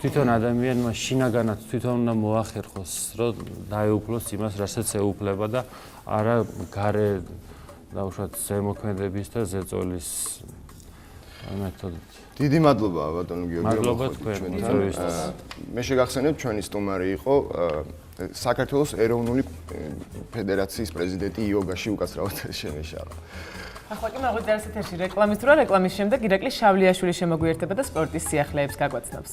თვითონ ადამიანმა შინაგანად თვითონ უნდა მოახერხოს, რომ დაეუფლოს იმას, რასაც ეუფლება და არა გარე დაუშვათ ზემოქმედების და ზეწოლის მეთოდით. დიდი მადლობა ბატონო გიორგი. მადლობა თქვენ. მე შეგახსენებ ჩვენი სტუმარი იყო საქართველოს ეროვნული ფედერაციის პრეზიდენტი იოგაში უკაცრავად შემეშალა. ახლა კი მაგვიძარს ეთერში რეკლამის თუ რა რეკლამის შემდეგ ირაკლი შავლიაშვილი შემოგვიერთება და სპორტის სიახლეებს გაგვაცნობს.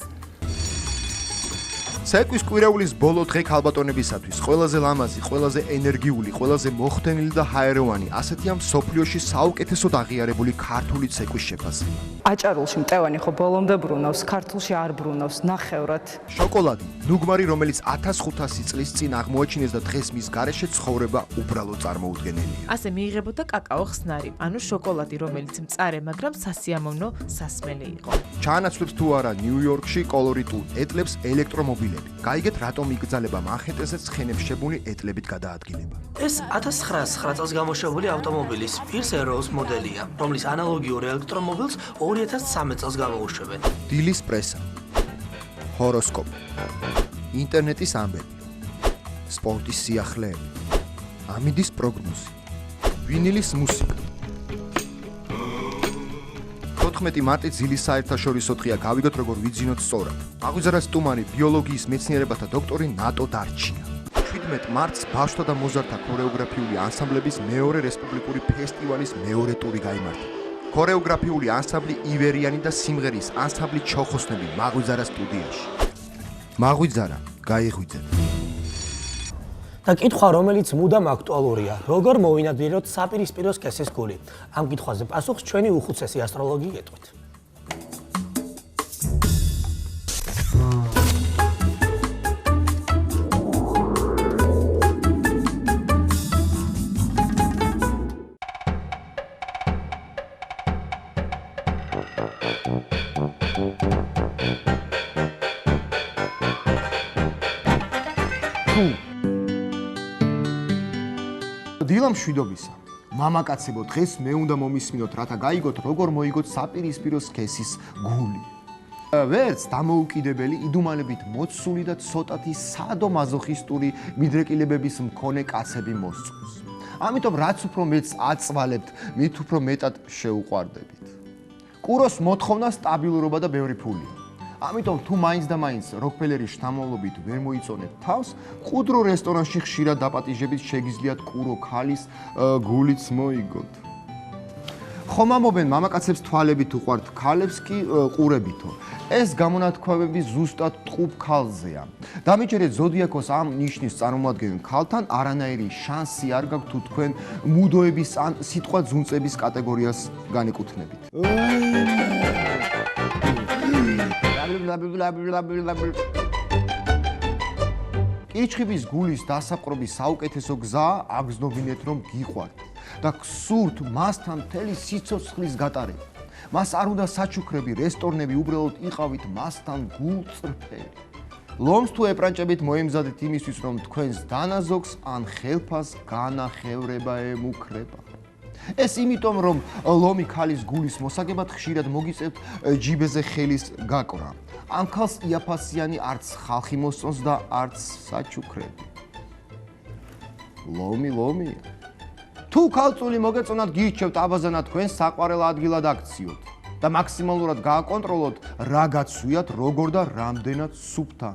ცეკვის კვირაულის ბოლო დღე ქალბატონებისათვის ყველაზე ლამაზი, ყველაზე ენერგიული, ყველაზე მოხდენილი და ჰაეროვანი, ასეთია მსოფლიოში საუკეთესოდ აღიარებული ქართული ცეკვის შეფასება. აჭარულში მტევანი ხო ბოლომდე ბრუნავს, ქართულში არ ბრუნავს, ნახევრად. შოკოლადი, ნუგმარი, რომელიც 1500 წლის წინ აღმოაჩინეს და დღეს მის გარეშე ცხოვრება უბრალოდ წარმოუდგენელია. ასე მიიღებოდა კაკაო ხსნარი, ანუ შოკოლადი, რომელიც მწარე, მაგრამ სასიამოვნო სასმელი იყო. ჩაანაცვლებს თუ არა ნიუ-იორკში კოლორიტულ ეტლებს ელექტრომობილები. გაიგეთ, რატომ იგრძალება მანჰეტენზე ცხენებს შებუნი ეტლებით გადაადგილება. ეს 1909 წელს გამოშვებული ავტომობილის Pierce Arrows მოდელია, რომლის ანალოგიურ ელექტრომობილს 2013 წელს გამოუშვებენ. დილის პრესა, ჰოროსკოპი, ინტერნეტის ამბები, სპორტის სიახლეები, ამინდის პროგნოზი, ვინილის მუსიკა. 14 მარტი ძილის საერთაშორისო დღეა, გავიგოთ როგორ ვიძინოთ სწორად. აღვიძარა სტუმარი ბიოლოგიის მეცნიერებათა დოქტორი ნატო დარჩია. 17 მარტს ბავშვთა და მოზარდთა ქორეოგრაფიული ანსამბლების მეორე რესპუბლიკური ფესტივალის მეორე ტური გაიმართა. ქორეოგრაფიული ანსამბლი ივერიანი და სიმღერის ანსამბლი ჩოხოსნები მაღვიძარა სტუდიაში. მაღვიძარა, გაიღვიძეთ. და კითხვა, რომელიც მუდამ აქტუალურია, როგორ მოვინადიროთ საპირისპირო სქესის გული? ამ კითხვაზე პასუხს ჩვენი უხუცესი ასტროლოგი ეტყვით. დილა მშვიდობისა. მამაკაცებო, დღეს მე უნდა მომისმინოთ, რათა გაიგოთ, როგორ მოიგოთ საპირისპირო სქესის გული. ვერც დამოუკიდებელი, იდუმალებით მოცული და ცოტათი სადო-მაზოხისტური მიდრეკილებების მქონე კაცები მოსწონს. ამიტომ რაც უფრო მეც აწვალებთ, მით უფრო მეტად შეუყვარდებით. კუროს მოთხოვნა სტაბილურობა და ბევრი ფულია. ამიტომ თუ მაინც და მაინც როკფელერის შთამომავლობით ვერ მოიწონეთ თავს, ყუდრო რესტორანში ხშირად დაპატიჟებით შეგიძლიათ კურო ქალის გულიც მოიგოთ. ხომამობენ მამაკაცებს თვალებით უყვართ, ქალებს კი ყურებითო. ეს გამონათქვამები ზუსტად ტყუპ ქალზეა. დამიჯერეთ ზოდიაქოს ამ ნიშნის წარმომადგენელ ქალთან არანაირი შანსი არ გაქვთ თუ თქვენ მუდოების ან სიტყვა ძუნწების კატეგორიას განეკუთვნებით. კიჩხიბის გულის დასაპყრობის საუკეთესო გზა აგზნობინეთ რომ გიყვართ და გსურთ მასთან მთელი სიცოცხლის გატარება. მას არ უნდა საჩუქრები, რესტორნები, უბრალოდ იყავით მასთან გულწრფელი. ლომს თუ ეპრანჭებით მოემზადეთ იმისთვის რომ თქვენს დანაზოგს ან ხელფას განახევრება ემუქრება. ეს იმიტომ რომ ლომი ქალის გულის მოსაგებად ხშირად მოგიწევთ ჯიბეზე ხელის გაკვრა. ამ ქალს იაფასიანი არც ხალხი მოსწონს და არც საჩუქრები. ლომი. თუ ქალწული მოგეწონათ, გირჩევთ აბაზანა თქვენს საყვარელ ადგილად აქციოთ და მაქსიმალურად გააკონტროლოთ რა გაცვიათ, როგორ და რამდენად სუფთა.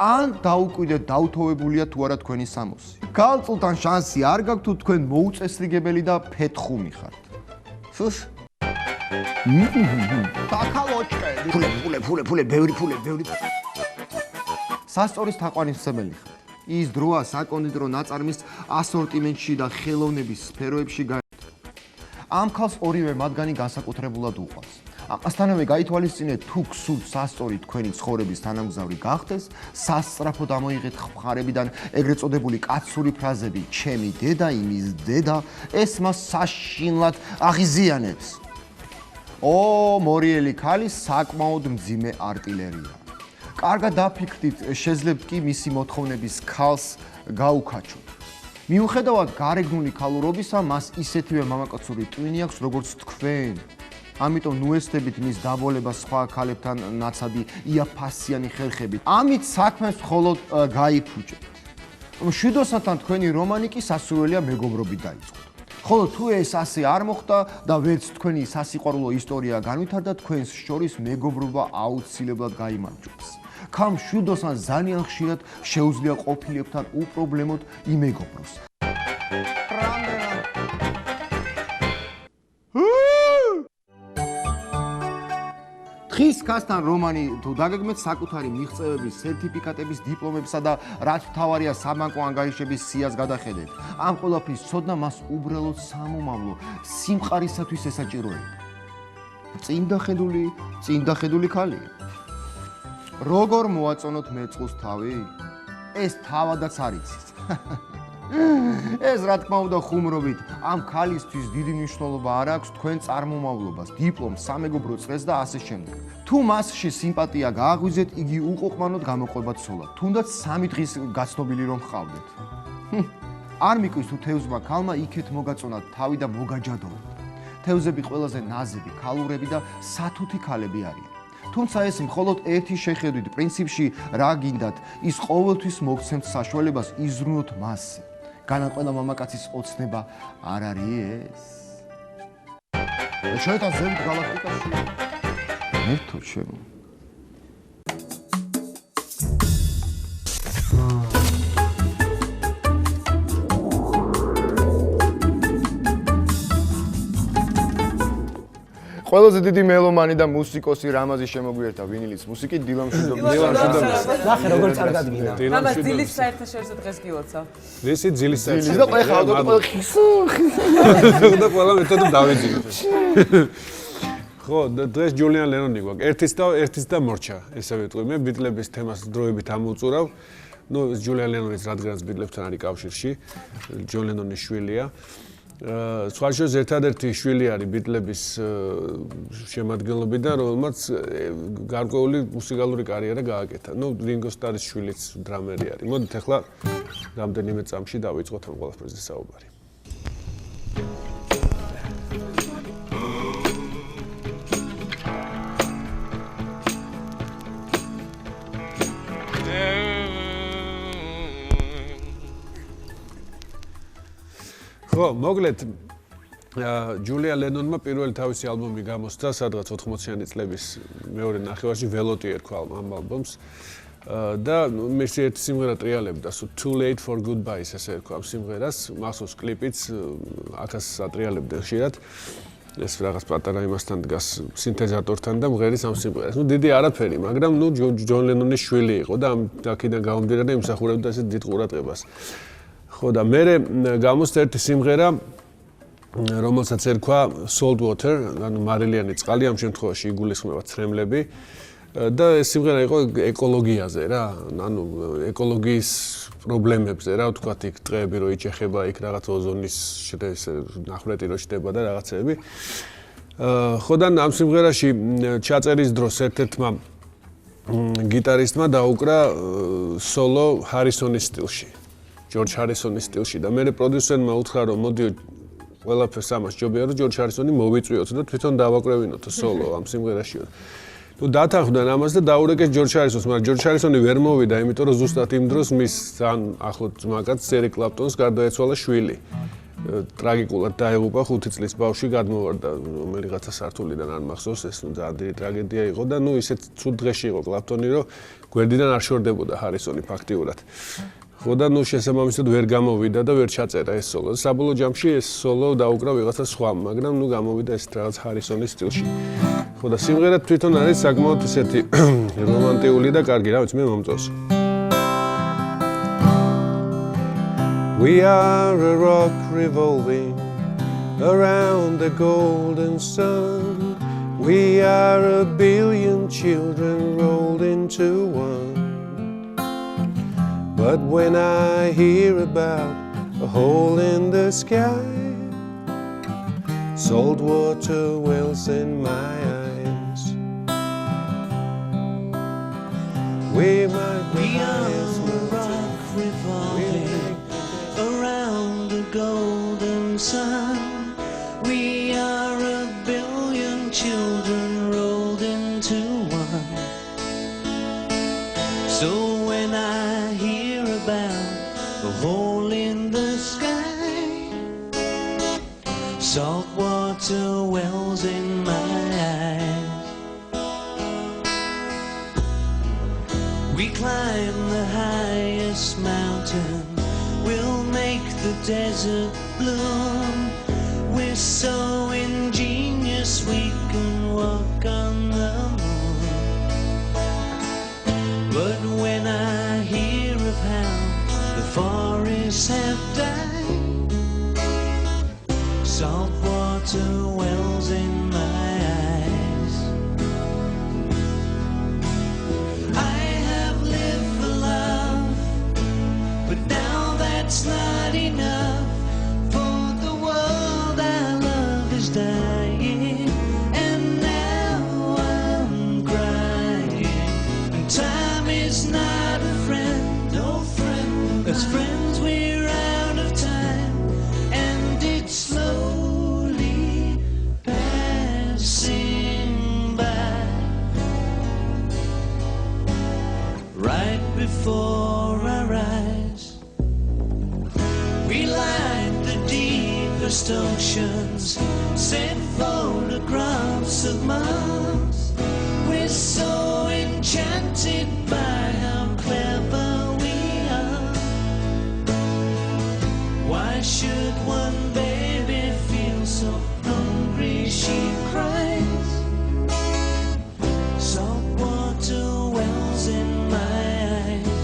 ან დაუკვირდეთ დაუთოვებულია თუ არა თქვენი სამოსი. ქალწულთან შანსი არ გაქვთ თუ თქვენ მოუწესრიგებელი და ფეთხუმი ხართ. სუს? თაკალოჭკები. ფულე, ბევრი ფულე. სასწორის თაყვანისმცემელი ხართ. ის დროა საკონდიტრო ნაწარმის ასორტიმენტში და ხელოვნების სფეროებში გაერთო. ამ ქალს ორივე მათგანი განსაკუთრებულად უყვარს. ამასთანავე გაითვალისწინეთ თუ გსურთ სასწორი თქვენი ცხოვრების თანამგზავრი გახდეს, სასწრაფოდ ამოიღეთ ხმხარებიდან ეგრეთ წოდებული კაცური ფრაზები ჩემი დედა, იმის დედა, ეს მას საშინლად აღიზიანებს. მორიელი ქალი საკმაოდ მძიმე არტილერია. კარგად დაფიქრდით, შეძლებთ კი მისი მოთხოვნების ქალს გაუკაჩოთ. მიუხედავად გარეგნული ქალურობისა, მას ისეთივე მამაკაცური ტვინი აქვს, როგორც თქვენ. ამიტომ ნუესტებით მის დაბოლებას სხვა ქალებთან ნაცადი იაფასიანი ხერხებით. ამით საქმეს მხოლოდ გაიფუჭებთ. მშვიდოსანთან თქვენი რომანი კი სასურველია მეგობრობით დაიწყოთ. ხოლო თუ ეს ასე არ მოხდა და ვერც თქვენი სასიყვარულო ისტორია განვითარდა, თქვენს შორის მეგობრობა აუცილებლად გაიმარჯვებს. ქამ მშვიდოსან ძალიან ხშირად შეუძლია ყოფილებთან უპრობლემოდ იმეგობროს. თხის კასთან რომანი თუ დაგეგმეთ საკუთარი მიღწევების, სერტიფიკატების, დიპლომებსა და რაც მთავარია საბანკო ანგარიშების სიას გადახედეთ. ამ ყველაფრის ცოდნა მას უბრალოდ სამომავლო სიმყარისათვის ესაჭიროება. წინ დახედული ქალი. როგორ მოაწონოთ მეწყუს თავი? ეს თავადაც არ იცის. ეს რა თქმა უნდა ხუმრობით, ამ ქალისთვის დიდი მნიშვნელობა არ აქვს თქვენ წარმომავლობას, დიპლომს, სამეგობრო წრეს და ასე შემდეგ. თუ მასში სიმპათია გააღვიძეთ, იგი უყოყმანოდ გამოყვება ცოლად. თუნდაც 3 დღის გაცნობილი რომ ხავდეთ. არ მიკვის თუ თევზმა ქალმა იქეთ მოგაწონა თავი და მოგაჯადოვა. თევზები ყველაზე ნაზები, ქალურები და სათუთი ქალები არიან. თუმცა ეს მხოლოდ ერთი შეხედვით პრინციპში რა გინდათ, ის ყოველთვის მოგცემთ საშუალებას იზრუნოთ მასზე. განაყელა მამაკაცის ოცნება არ არის ეს? შოიტან ზევით გალაქტიკაში. ერთოდ შემო. ყველაზე დიდი მელომანი და მუსიკოსი რამაზი შემოგვიერთა ვინილის მუსიკით დილამ მშვიდობისა. ნახე როგორ წარგადგინა. რამაზ დილის საერთაშორისო დღეს გილოცა. ვისი ძილის საერთაშორისო. და ყველა ხავდა და ყველა ხისო. და ყველა მეთოდო დავეძინოთ. ხო, დღეს ჯულიან ლენონი გვაქვს. ერთის და მორჩა, ესე ვიტყვი. მე ბიტლების თემას დროებით ამოვწურავ. ნუ ჯულიან ლენონის რადგანაც ბიტლებთან არის კავშირში. ჯონ ლენონის შვილია. სხვა შორის ერთადერთი შვილი არის ბიტლების შემადგენლობიდან, რომელმაც გარკვეული მუსიკალური კარიერა გააკეთა. ნუ რინგო სტარის შვილიც დრამერი არის. მოდით ახლა რამდენიმე წამში დავიწყოთ ამ ყველაფერზე საუბარი. ხო, მოკლედ ჯულია ლენონმა პირველი თავისი ალბომი გამოსცა სადღაც 80-იანი წლების მეორე ნახევარში ველოტი ერქვა ამ ალბომს და მისი ერთი სიმღერა ტრიალებდა Too Late for Goodbyes ესე ერქვა ამ სიმღერას მახსოვს კლიპიც აქაც ატრიალებდა ხშირად ეს რაღაც პატარა იმასთან დგას სინთეზატორთან და მღერის ამ სიმღერას. ნუ დიდი არაფერი, მაგრამ ნუ ჯონ ლენონის შვილი იყო და ამ აქედან გამომდინარე იმსახურებდა ესე დიდ ყურადღებას. ხო და მე გამოსცა ერთი სიმღერა რომელსაც ერქვა Salt Water, ანუ მარილიანი წყალი, ამ შემთხვევაში იგულისხმება ცრემლები და ეს სიმღერა იყო ეკოლოგიაზე რა, ანუ ეკოლოგიის პრობლემებზე რა, ვთქვათ, იქ ტყეები რო იჭეხება, იქ რაღაც ოზონის ნახრეტი რო შდება და რაღაცეები. ხო და ამ სიმღერაში ჩაწერის დროს ერთ-ერთმა გიტარისტმა დაუკრა სოლო ჰარისონის სტილში. ჯორჯ ჰარისონის სტილში და მე პროდიუსერმა უთხრა რომ მოდიო ყველაფერს ამას ჯობია რომ ჯორჯ ჰარისონი მოვიწვიოთ და თვითონ დავაკრევინოთ სოლო ამ სიმღერაში. ნუ დათანხმდნენ ამას და დაურეკეს ჯორჯ ჰარისონს, მაგრამ ჯორჯ ჰარისონი ვერ მოვიდა, იმიტომ რომ ზუსტად იმ დროს მის ძალიან ახლო ძმაკაც ერიკ კლაპტონს გარდაეცვალა შვილი. ტრაგიკულად დაეღუპა 5 წლის ბავშვი გადმოვარდა რომელიღაცა სართულიდან არ მახსოვს ეს ნუ ძალიან დიდი ტრაგედია იყო და ნუ ისეთ ცუდ დღეში იყო კლაპტონი რომ გვერდიდან არ შორდებოდა ჰარისონი ფაქტიურად. ხო და ნუ შესაბამისად ვერ გამოვიდა და ვერ ჩაწერა ეს სოლო. საბოლოო ჯამში ეს სოლო დაუკრა ვიღაცა სხვა, მაგრამ ნუ გამოვიდა ეს რაღაც ჰარისონის სტილში. ხო და სიმღერა თვითონ არის საკმაოდ ისეთი რომანტიკული და კარგი, რა ვიცი, მე მომწონს. We are a rock revolving around the golden sun. We are a billion children rolled into one. But when I hear about a hole in the sky, salt water wells in my eyes. We are a rock revolving around the golden sun. We are a billion children So when I hear about the hole in the sky, saltwater wells in my eyes. We climb the highest mountain, we'll make the desert bloom. We're so ingenious we can walk on the moon. But when I hear of how the forests have died, saltwater wells in my eyes. I have lived for love, but now that's not enough. For the world I love is dying, and now I'm crying. And time is not a friend, no friend. As friends we're out of time, and it's slowly passing by. Right before our eyes, we light the deepest oceans, send photographs of Mars. We're so enchanted by how clever we are. Why should one baby feel so hungry she cries? Saltwater wells in my eyes.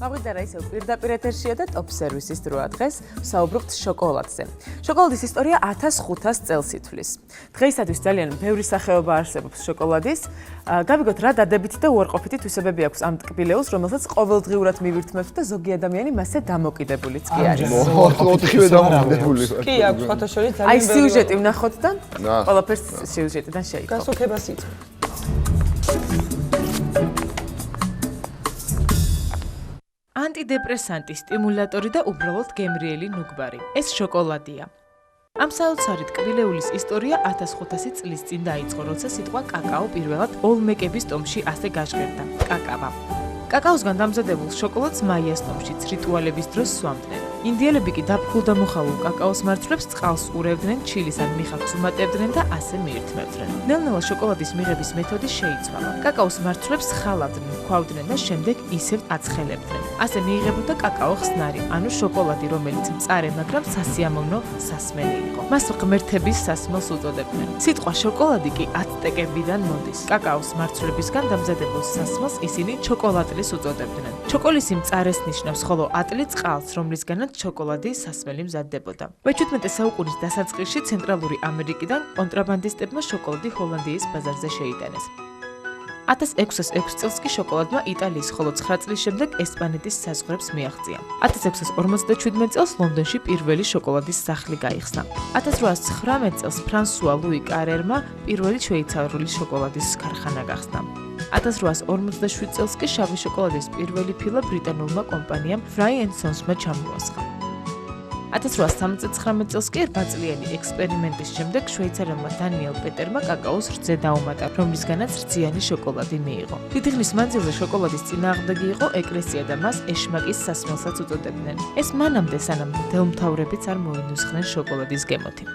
მოვიდა რა ისე პირდაპირ ეთერშია და ტოპ სერვისის დროა დღეს ვსაუბრობთ შოკოლადზე. შოკოლადის ისტორია 1500 წელს ითვლის. დღეისათვის ძალიან ბევრი სახეობა არსებობს შოკოლადის. გავიგოთ რა დადებითი და უარყოფითი თვისებები აქვს ამ ტკბილეულს, რომელსაც ყოველდღიურად მივირთმევთ და ზოგი ადამიანი მასზე დამოკიდებულიც კი არის. ოთხივე დამოკიდებული ვარ. კი აქვს ფოტოშორის აი ძალიან სიუჟეტი ვნახოთ და ყველაფერს სიუჟეტიდან შეიკავ. გასუქებას იწვევ. ანტიდეპრესანტი, სტიმულატორი და უბრალოდ გემრიელი ნუგბარი. ეს შოკოლადია. ამ საოცარი ტკბილეულის ისტორია 1500 წლის წინ დაიწყო, როცა სიტყვა კაკაო პირველად ოლმეკების ტომში ასე გაჟღერდა. კაკავა. კაკაოსგან დამზადებულ შოკოლადს მაიას ტომშიც რიტუალების დროს სვამდნენ. ინდიელები კი დაფქულ და მოხალულ კაკაოს მარცვლებს წყალს ურევდნენ, ჩილის ან მიხაკს უმატებდნენ და ასე მიირთმევდნენ. ნელ-ნელა შოკოლადის მიღების მეთოდი შეიცვალა. კაკაოს მარცვლებს ხალავდნენ, ქვავდნენ და შემდეგ ისევ აცხელებდნენ. ასე მიიღებოდა კაკაო ხსნარი, ანუ შოკოლადი, რომელიც მწარე, მაგრამ სასიამოვნო სასმელი იყო. მას ღმერთების სასმელს უწოდებდნენ. სიტყვა შოკოლადი კი აცტეკებიდან მოდის. კაკაოს მარცვლებისგან დამზადებულ სასმელს ისინი ჩოკოლატლის უწოდებდნენ. ჩოკოლისი მწარეს ნიშნავს, ხოლო ატლი წყალს, რომლისგანაც შოკოლადი სასმელი მზადდებოდა. მე-17 საუკუნის დასაწყისში ცენტრალური ამერიკიდან კონტრაბანდისტებმა შოკოლადი ჰოლანდიის ბაზარზე შეიტანეს. 1606 წელს კი შოკოლადმა იტალიის, ხოლო 9 წლის შემდეგ ესპანეთის საზღვრებს მიაღწია. 1657 წელს ლონდონში პირველი შოკოლადის სახლი გაიხსნა. 1819 წელს ფრანსუა ლუი კარერმა პირველი შვეიცარიული შოკოლადის ქარხანა გახსნა. 1857 წელს კი შავი შოკოლადის პირველი ფილა ბრიტანულმა კომპანიამ Fry and Sons-მა ჩამოასხა. 1879 წელს კი 8 წლიანი ექსპერიმენტის შემდეგ შვეიცარიელმა დანიელ პეტერმა კაკაოს რძე დაუმატა, რომლისგანაც რძიანი შოკოლადი მიიღო. დიდი ხნის მანძილზე შოკოლადის წინააღმდეგი იყო ეკლესია და მას ეშმაკის სასმელსაც უწოდებდნენ. ეს მანამდე, სანამ მდელმთავრებიც არ მოინუსხნენ შოკოლადის გემოთი.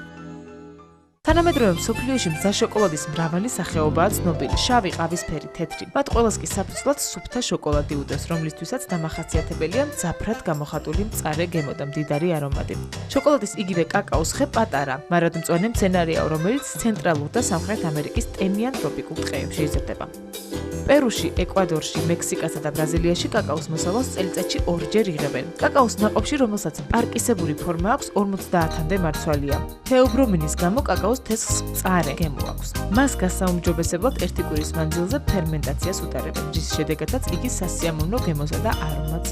თანამედროვე მსოფლიოში მზა შოკოლადის მრავალი სახეობაა ცნობილი. შავი, ყავისფერი, თეთრი. მათ ყველას კი საფუძვლად სუფთა შოკოლადი უდევს, რომლისთვისაც დამახასიათებელია მძაფრად გამოხატული მწარე გემო და მდიდარი არომატი. შოკოლადის იგივე კაკაოს ხე პატარა, მარადმწვანე მცენარეა, რომელიც ცენტრალურ და სამხრეთ ამერიკის ტენიან ტროპიკულ ტყეებში იზრდება. პერუში, ეკვადორში, მექსიკასა და ბრაზილიაში კაკაოს მოსავალს წელიწადში 2 ჯერ იღებენ. კაკაოს ნაყოფში, რომელსაც პარკისებური ფორმა აქვს, 50-მდე მარცვალია. თეობრომინის გამო კაკაოს თესლს მწარე გემო აქვს. მას გასაუმჯობესებლად 1 კვირის მანძილზე ფერმენტაციას უტარებენ, რის შედეგადაც იგი სასიამოვნო გემოსა და არომატს